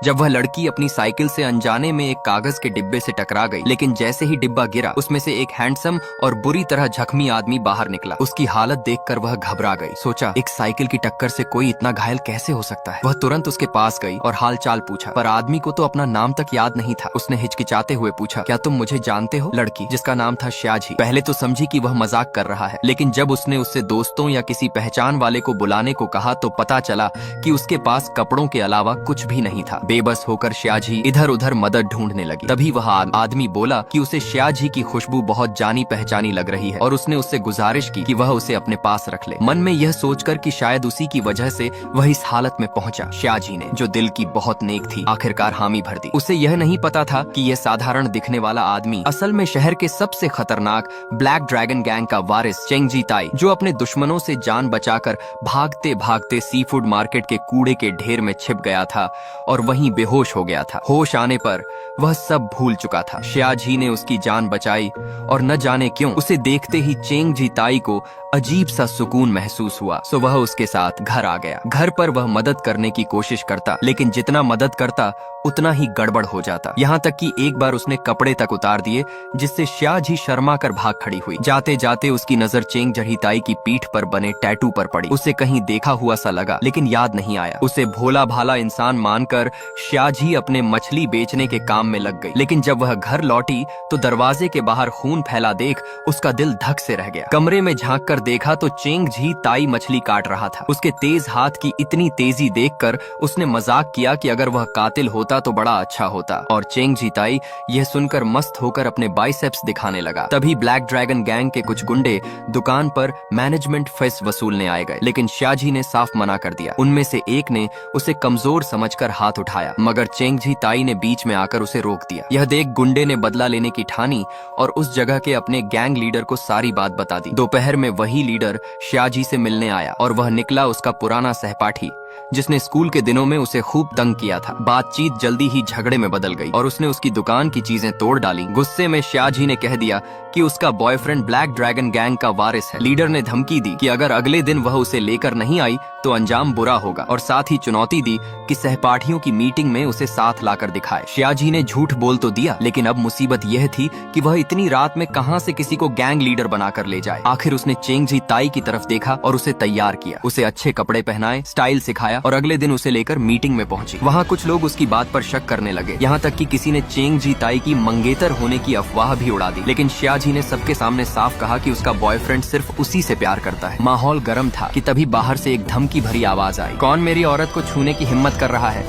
जब वह लड़की अपनी साइकिल से अनजाने में एक कागज के डिब्बे से टकरा गई, लेकिन जैसे ही डिब्बा गिरा उसमें से एक हैंडसम और बुरी तरह जख्मी आदमी बाहर निकला। उसकी हालत देखकर वह घबरा गई। सोचा, एक साइकिल की टक्कर से कोई इतना घायल कैसे हो सकता है। वह तुरंत उसके पास गई और हाल चाल पूछा, पर आदमी को तो अपना नाम तक याद नहीं था। उसने हिचकिचाते हुए पूछा, क्या तुम मुझे जानते हो? लड़की, जिसका नाम था श्याजी, पहले तो समझी कि वह मजाक कर रहा है, लेकिन जब उसने उससे दोस्तों या किसी पहचान वाले को बुलाने को कहा तो पता चला कि उसके पास कपड़ों के अलावा कुछ भी नहीं था। बेबस होकर श्याजी इधर उधर मदद ढूंढने लगी। तभी वह आदमी बोला कि उसे श्याजी की खुशबू बहुत जानी पहचानी लग रही है और उसने उससे गुजारिश की कि वह उसे अपने पास रख ले। मन में यह सोचकर कि शायद उसी की वजह से वह इस हालत में पहुंचा, श्याजी ने, जो दिल की बहुत नेक थी, आखिरकार हामी भर दी। उसे यह नहीं पता था कि यह साधारण दिखने वाला आदमी असल में शहर के सबसे खतरनाक ब्लैक ड्रैगन गैंग का वारिस चेंगजी ताई, जो अपने दुश्मनों से जान बचाकर भागते भागते सी फूड मार्केट के कूड़े के ढेर में छिप गया था और वहीं बेहोश हो गया था। होश आने पर वह सब भूल चुका था। श्याजी ने उसकी जान बचाई और न जाने क्यों उसे देखते ही चेंगजी ताई को अजीब सा सुकून महसूस हुआ। सो वह उसके साथ घर आ गया। घर पर वह मदद करने की कोशिश करता, लेकिन जितना मदद करता उतना ही गड़बड़ हो जाता। यहाँ तक कि एक बार उसने कपड़े तक उतार दिए, जिससे श्याजी शर्मा कर भाग खड़ी हुई। जाते जाते उसकी नजर चेंगजी ताई की पीठ पर बने टैटू पर पड़ी। उसे कहीं देखा हुआ सा लगा, लेकिन याद नहीं आया। उसे भोला भाला इंसान मानकर श्याजी अपने मछली बेचने के काम में लग गई। लेकिन जब वह घर लौटी तो दरवाजे के बाहर खून फैला देख उसका दिल धक से रह गया। कमरे में झांक कर देखा तो चेंगजी ताई मछली काट रहा था। उसके तेज हाथ की इतनी तेजी देखकर उसने मजाक किया कि अगर वह कातिल होता तो बड़ा अच्छा होता, और चेंगजी ताई यह सुनकर मस्त होकर अपने बाइसेप्स दिखाने लगा। तभी ब्लैक ड्रैगन गैंग के कुछ गुंडे दुकान पर मैनेजमेंट फीस वसूलने आए गए, लेकिन श्याजी ने साफ मना कर दिया। उनमें से एक ने उसे कमजोर समझकर हाथ उठाया, मगर चेंगजी ताई ने बीच में आकर उसे रोक दिया। यह देख गुंडे ने बदला लेने की ठानी और उस जगह के अपने गैंग लीडर को सारी बात बता दी। दोपहर में वही लीडर श्याजी से मिलने आया और वह निकला उसका पुराना सहपाठी, जिसने स्कूल के दिनों में उसे खूब तंग किया था। बातचीत जल्दी ही झगड़े में बदल गई और उसने उसकी दुकान की चीजें तोड़ डाली। गुस्से में श्याजी ने कह दिया कि उसका बॉयफ्रेंड ब्लैक ड्रैगन गैंग का वारिस है। लीडर ने धमकी दी कि अगर अगले दिन वह उसे लेकर नहीं आई तो अंजाम बुरा होगा, और साथ ही चुनौती दी कि सहपाठियों की मीटिंग में उसे साथ लाकर दिखाए। श्याजी ने झूठ बोल तो दिया, लेकिन अब मुसीबत यह थी कि वह इतनी रात में कहां से किसी को गैंग लीडर बनाकर ले जाए। आखिर उसने चेंगजी ताई की तरफ देखा और उसे तैयार किया। उसे अच्छे कपड़े पहनाए, स्टाइल सिखाया और अगले दिन उसे लेकर मीटिंग में पहुंची। वहां कुछ लोग उसकी बात पर शक करने लगे, यहाँ तक कि किसी ने चेंगजी ताई की मंगेतर होने की अफवाह भी उड़ा दी। लेकिन श्याजी ने सबके सामने साफ कहा कि उसका बॉयफ्रेंड सिर्फ उसी से प्यार करता है। माहौल गर्म था कि तभी बाहर से एक धमकी भरी आवाज आई, कौन मेरी औरत को छूने की हिम्मत कर रहा है?